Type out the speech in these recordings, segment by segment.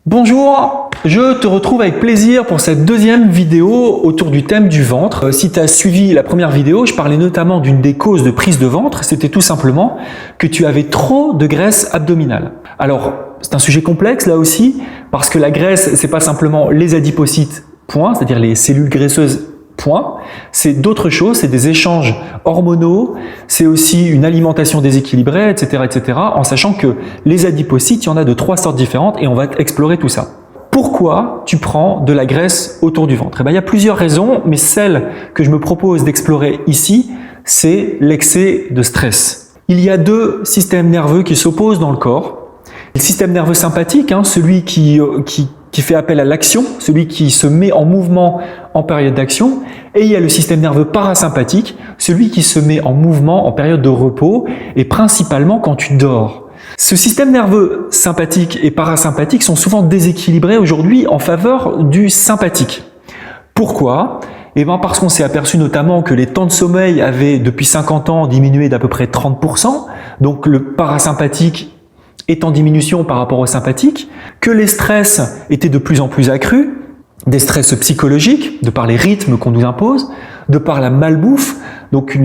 Bonjour, je te retrouve avec plaisir pour cette deuxième vidéo autour du thème du ventre. Si tu as suivi la première vidéo, je parlais notamment d'une des causes de prise de ventre, c'était tout simplement que tu avais trop de graisse abdominale. Alors, c'est un sujet complexe là aussi, parce que la graisse, c'est pas simplement les adipocytes, point, c'est-à-dire les cellules graisseuses, point. C'est d'autres choses, c'est des échanges hormonaux, c'est aussi une alimentation déséquilibrée, etc., etc., en sachant que les adipocytes, il y en a de 3 sortes différentes et on va explorer tout ça. Pourquoi tu prends de la graisse autour du ventre? Il y a plusieurs raisons, mais celle que je me propose d'explorer ici, c'est l'excès de stress. Il y a deux systèmes nerveux qui s'opposent dans le corps. Le système nerveux sympathique, celui qui fait appel à l'action, celui qui se met en mouvement en période d'action, et il y a le système nerveux parasympathique, celui qui se met en mouvement en période de repos, et principalement quand tu dors. Ce système nerveux sympathique et parasympathique sont souvent déséquilibrés aujourd'hui en faveur du sympathique. Pourquoi ? Parce qu'on s'est aperçu notamment que les temps de sommeil avaient depuis 50 ans diminué d'à peu près 30%, donc le parasympathique est en diminution par rapport au sympathique, que les stress étaient de plus en plus accrus, des stress psychologiques, de par les rythmes qu'on nous impose, de par la malbouffe, donc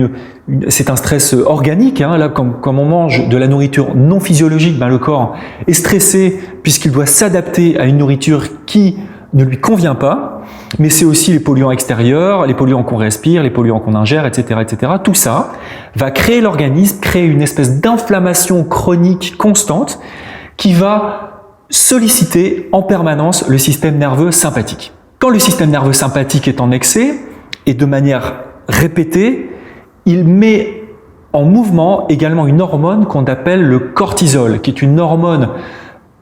c'est un stress organique, là comme on mange de la nourriture non physiologique, le corps est stressé puisqu'il doit s'adapter à une nourriture qui ne lui convient pas, mais c'est aussi les polluants extérieurs, les polluants qu'on respire, les polluants qu'on ingère, etc., etc. Tout ça va créer l'organisme, créer une espèce d'inflammation chronique constante qui va solliciter en permanence le système nerveux sympathique. Quand le système nerveux sympathique est en excès, et de manière répétée, il met en mouvement également une hormone qu'on appelle le cortisol, qui est une hormone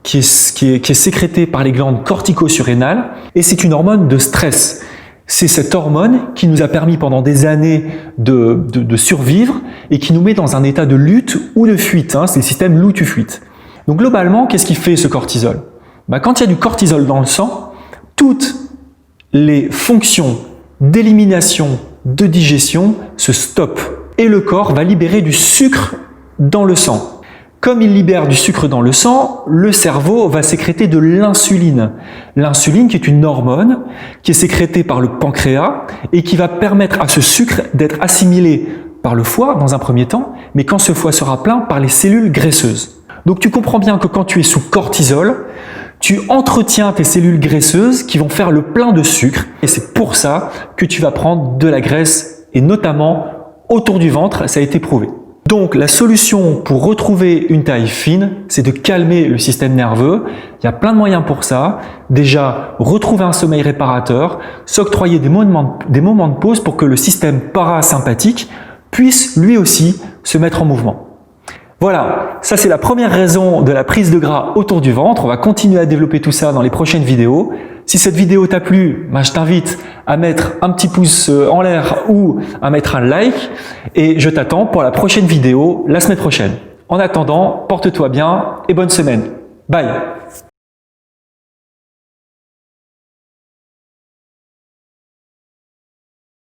qui est sécrétée par les glandes cortico-surrénales, et c'est une hormone de stress. C'est cette hormone qui nous a permis pendant des années de survivre et qui nous met dans un état de lutte ou de fuite. C'est le système lutte-fuite. Donc globalement, qu'est-ce qui fait ce cortisol ? Quand il y a du cortisol dans le sang, toutes les fonctions d'élimination, de digestion se stoppent et le corps va libérer du sucre dans le sang. Comme il libère du sucre dans le sang, le cerveau va sécréter de l'insuline. L'insuline qui est une hormone qui est sécrétée par le pancréas et qui va permettre à ce sucre d'être assimilé par le foie dans un premier temps, mais quand ce foie sera plein, par les cellules graisseuses. Donc tu comprends bien que quand tu es sous cortisol, tu entretiens tes cellules graisseuses qui vont faire le plein de sucre et c'est pour ça que tu vas prendre de la graisse et notamment autour du ventre, ça a été prouvé. Donc la solution pour retrouver une taille fine, c'est de calmer le système nerveux. Il y a plein de moyens pour ça. Déjà, retrouver un sommeil réparateur, s'octroyer des moments de pause pour que le système parasympathique puisse lui aussi se mettre en mouvement. Voilà, ça c'est la première raison de la prise de gras autour du ventre. On va continuer à développer tout ça dans les prochaines vidéos. Si cette vidéo t'a plu, je t'invite à mettre un petit pouce en l'air ou à mettre un like et je t'attends pour la prochaine vidéo la semaine prochaine. En attendant, porte-toi bien et bonne semaine. Bye!